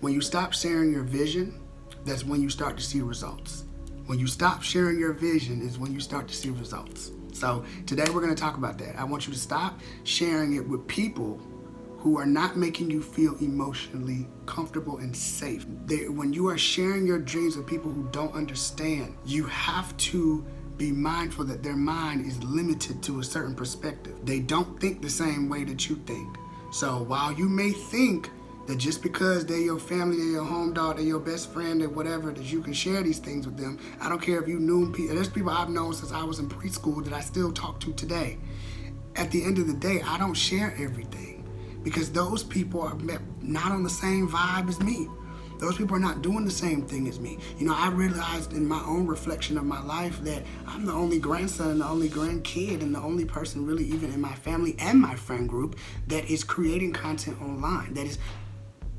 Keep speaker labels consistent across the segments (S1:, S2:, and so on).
S1: When you stop sharing your vision, that's when you start to see results. When you stop sharing your vision is when you start to see results. So today we're going to talk about that. I want you to stop sharing it with people who are not making you feel emotionally comfortable and safe. When you are sharing your dreams with people who don't understand, you have to be mindful that their mind is limited to a certain perspective. They don't think the same way that you think. So while you may think that just because they're your family, they're your home dog, they're your best friend, or whatever, that you can share these things with them. I don't care if you knew people. There's people I've known since I was in preschool that I still talk to today. At the end of the day, I don't share everything because those people are not on the same vibe as me. Those people are not doing the same thing as me. You know, I realized in my own reflection of my life that I'm the only grandson and the only grandkid and the only person really even in my family and my friend group that is creating content online, that is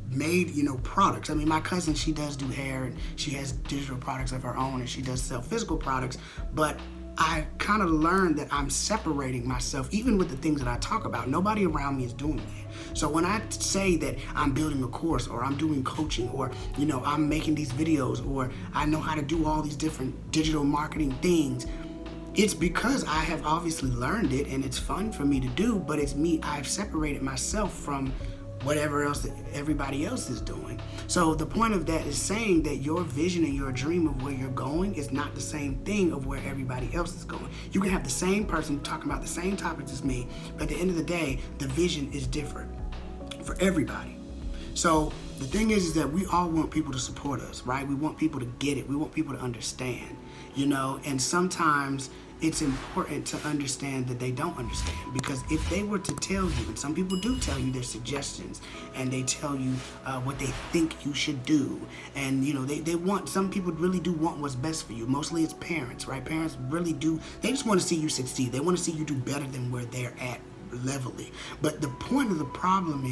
S1: made, products. I mean, my cousin, she does do hair and she has digital products of her own and she does sell physical products, but I kind of learned that I'm separating myself, even with the things that I talk about. Nobody around me is doing that. So when I say that I'm building a course or I'm doing coaching or, I'm making these videos or I know how to do all these different digital marketing things, it's because I have obviously learned it and it's fun for me to do, but it's me. I've separated myself from whatever else that everybody else is doing. So the point of that is saying that your vision and your dream of where you're going is not the same thing of where everybody else is going. You can have the same person talking about the same topics as me, but at the end of the day, the vision is different for everybody. So the thing is that we all want people to support us, right? We want people to get it. We want people to understand, and sometimes it's important to understand that they don't understand, because if they were to tell you, and some people do tell you their suggestions and they tell you what they think you should do, and some people really do want what's best for you. Mostly it's parents, right? Parents really do, they just want to see you succeed. They want to see you do better than where they're at levelly. But the point of the problem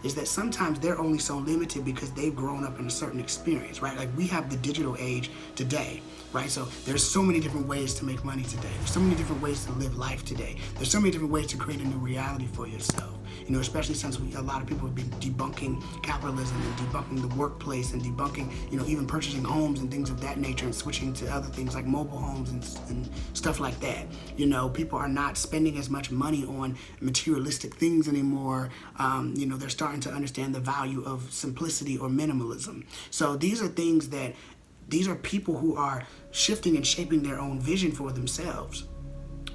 S1: is that sometimes they're only so limited because they've grown up in a certain experience, right? Like we have the digital age today, right? So there's so many different ways to make money today. There's so many different ways to live life today. There's so many different ways to create a new reality for yourself. Especially since a lot of people have been debunking capitalism and debunking the workplace and debunking, even purchasing homes and things of that nature and switching to other things like mobile homes and stuff like that. People are not spending as much money on materialistic things anymore. They're starting to understand the value of simplicity or minimalism. So these are things these are people who are shifting and shaping their own vision for themselves,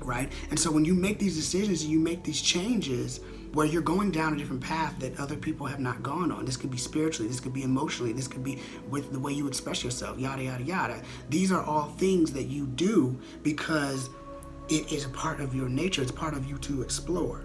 S1: right? And so when you make these decisions and you make these changes where you're going down a different path that other people have not gone on, this could be spiritually, this could be emotionally, this could be with the way you express yourself, yada, yada, yada. These are all things that you do because it is a part of your nature. It's part of you to explore.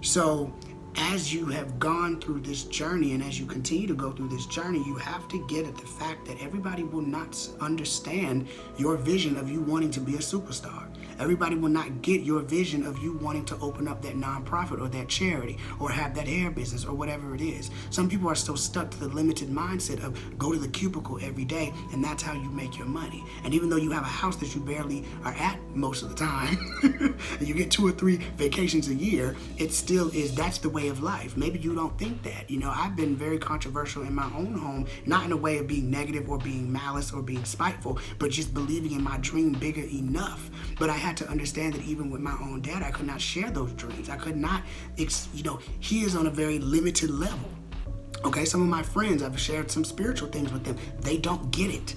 S1: So as you have gone through this journey and as you continue to go through this journey, you have to get at the fact that everybody will not understand your vision of you wanting to be a superstar. Everybody will not get your vision of you wanting to open up that nonprofit or that charity or have that hair business or whatever it is. Some people are still stuck to the limited mindset of go to the cubicle every day and that's how you make your money. And even though you have a house that you barely are at most of the time, and you get 2 or 3 vacations a year, it still is, that's the way of life. Maybe you don't think that. I've been very controversial in my own home, not in a way of being negative or being malice or being spiteful, but just believing in my dream bigger enough. But I had to understand that even with my own dad, I could not share those dreams. I could not, he is on a very limited level. Okay, some of my friends, I've shared some spiritual things with them. They don't get it.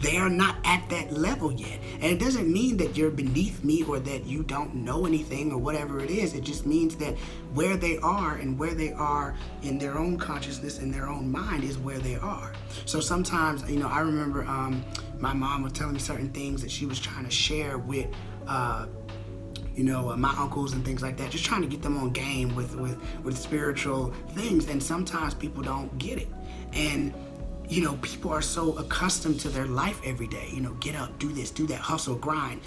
S1: They are not at that level yet. And it doesn't mean that you're beneath me or that you don't know anything or whatever it is. It just means that where they are and where they are in their own consciousness and their own mind is where they are. So sometimes, I remember my mom was telling me certain things that she was trying to share with my uncles and things like that, just trying to get them on game with spiritual things. And sometimes people don't get it. And people are so accustomed to their life every day, get up, do this, do that, hustle, grind,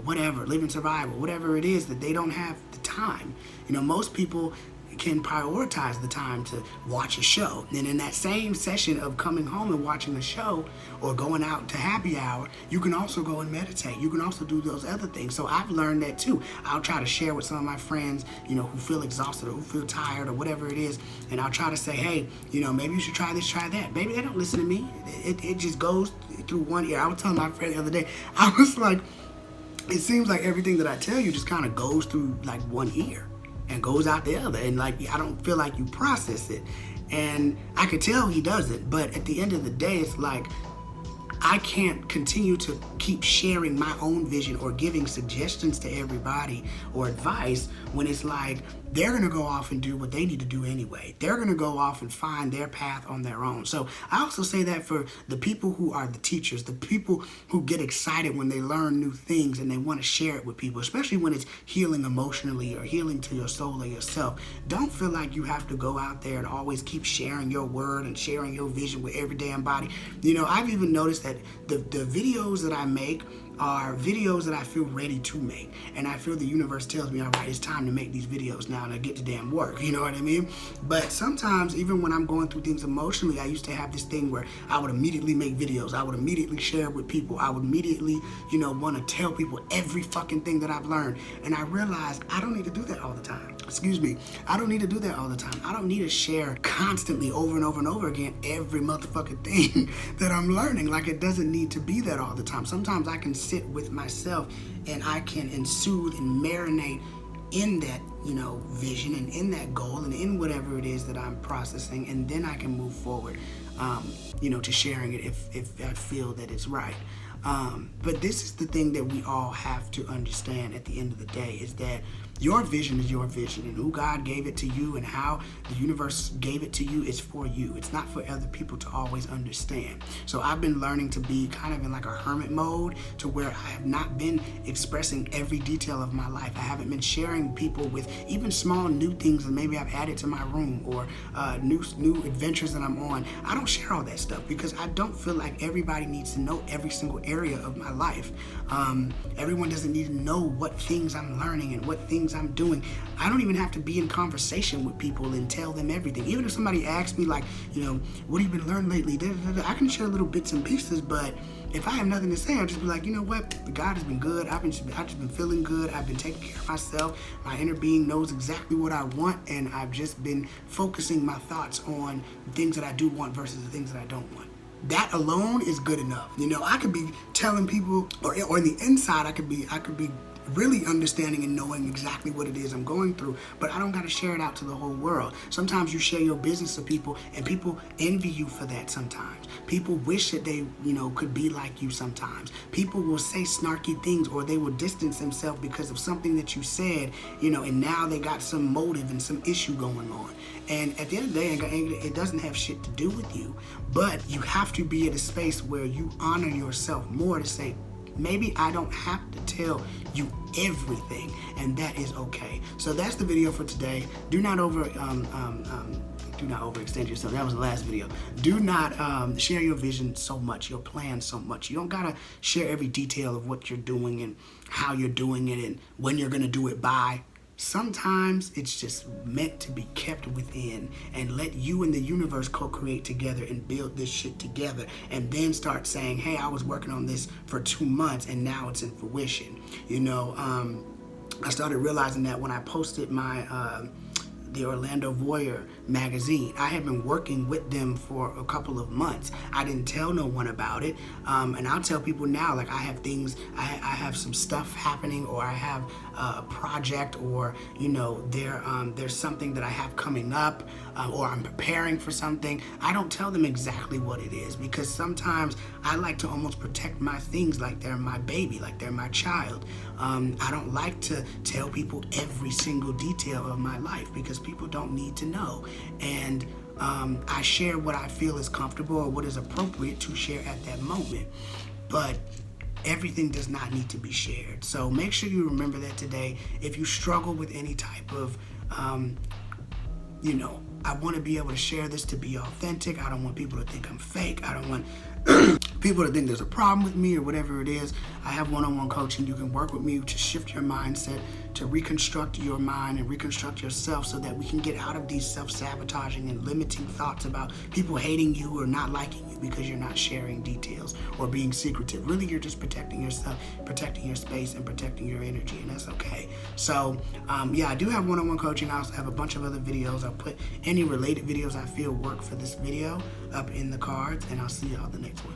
S1: whatever, live in survival, whatever it is, that they don't have the time. Most people, can prioritize the time to watch a show. And in that same session of coming home and watching a show or going out to happy hour, you can also go and meditate. You can also do those other things. So I've learned that too. I'll try to share with some of my friends, you know, who feel exhausted or who feel tired or whatever it is. And I'll try to say, hey, you know, maybe you should try this, try that. Baby, they don't listen to me. It just goes through one ear. I was telling my friend the other day, I was like, it seems like everything that I tell you just kind of goes through like one ear and goes out the other, and like I don't feel like you process it. And I could tell he doesn't, but at the end of the day, it's like I can't continue to keep sharing my own vision or giving suggestions to everybody or advice when it's like they're gonna go off and do what they need to do anyway. They're gonna go off and find their path on their own. So I also say that for the people who are the teachers, the people who get excited when they learn new things and they want to share it with people, especially when it's healing emotionally or healing to your soul or yourself. Don't feel like you have to go out there and always keep sharing your word and sharing your vision with every damn body. You know, I've even noticed that the videos that I make are videos that I feel ready to make, and I feel the universe tells me, all right, it's time to make these videos now and I get to damn work, you know what I mean? But sometimes even when I'm going through things emotionally, I used to have this thing where I would immediately make videos, I would immediately share with people, I would immediately, you know, want to tell people every fucking thing that I've learned, and I realized I don't need to do that all the time. Excuse me, I don't need to do that all the time. I don't need to share constantly over and over and over again every motherfucking thing that I'm learning. Like, it doesn't need to be that all the time. Sometimes I can sit with myself and I can soothe and marinate in that, you know, vision and in that goal and in whatever it is that I'm processing, and then I can move forward, you know, to sharing it if I feel that it's right. But this is the thing that we all have to understand at the end of the day, is that your vision is your vision, and who God gave it to you and how the universe gave it to you is for you. It's not for other people to always understand. So I've been learning to be kind of in like a hermit mode, to where I have not been expressing every detail of my life. I haven't been sharing people with even small new things that maybe I've added to my room, or new adventures that I'm on. I don't share all that stuff because I don't feel like everybody needs to know every single area of my life. Everyone doesn't need to know what things I'm learning and what things I'm doing. I don't even have to be in conversation with people and tell them everything. Even if somebody asks me, like, you know, what have you been learning lately? I can share little bits and pieces, but if I have nothing to say, I'll just be like, you know what? God has been good. I've just been feeling good. I've been taking care of myself. My inner being knows exactly what I want, and I've just been focusing my thoughts on things that I do want versus the things that I don't want. That alone is good enough. You know, I could be telling people, or in the inside, I could be really understanding and knowing exactly what it is I'm going through, but I don't got to share it out to the whole world. Sometimes you share your business to people, and people envy you for that sometimes. People wish that they, you know, could be like you sometimes. People will say snarky things, or they will distance themselves because of something that you said, you know, and now they got some motive and some issue going on. And at the end of the day, it doesn't have shit to do with you, but you have to be at a space where you honor yourself more to say, maybe I don't have to tell you everything, and that is okay. So that's the video for today. Do not overextend yourself. That was the last video. Do not share your vision so much, your plan so much. You don't gotta share every detail of what you're doing and how you're doing it and when you're gonna do it by. Sometimes it's just meant to be kept within, and let you and the universe co-create together and build this shit together, and then start saying, hey, I was working on this for 2 months and now it's in fruition. You know, I started realizing that when I posted my the Orlando Voyeur magazine. I had been working with them for a couple of months. I didn't tell no one about it, and I'll tell people now, like, I have things, I have some stuff happening, or I have a project, or, you know, there's something that I have coming up, or I'm preparing for something. I don't tell them exactly what it is, because sometimes I like to almost protect my things like they're my baby, like they're my child. I don't like to tell people every single detail of my life, because people don't need to know. And I share what I feel is comfortable or what is appropriate to share at that moment. But everything does not need to be shared. So make sure you remember that today. If you struggle with any type of, you know, I want to be able to share this to be authentic. I don't want people to think I'm fake. I don't want people that think there's a problem with me or whatever it is, I have one-on-one coaching. You can work with me to shift your mindset, to reconstruct your mind and reconstruct yourself so that we can get out of these self-sabotaging and limiting thoughts about people hating you or not liking you because you're not sharing details or being secretive. Really, you're just protecting yourself, protecting your space, and protecting your energy, and that's okay. So, yeah, I do have one-on-one coaching. I also have a bunch of other videos. I'll put any related videos I feel work for this video up in the cards, and I'll see y'all the next one.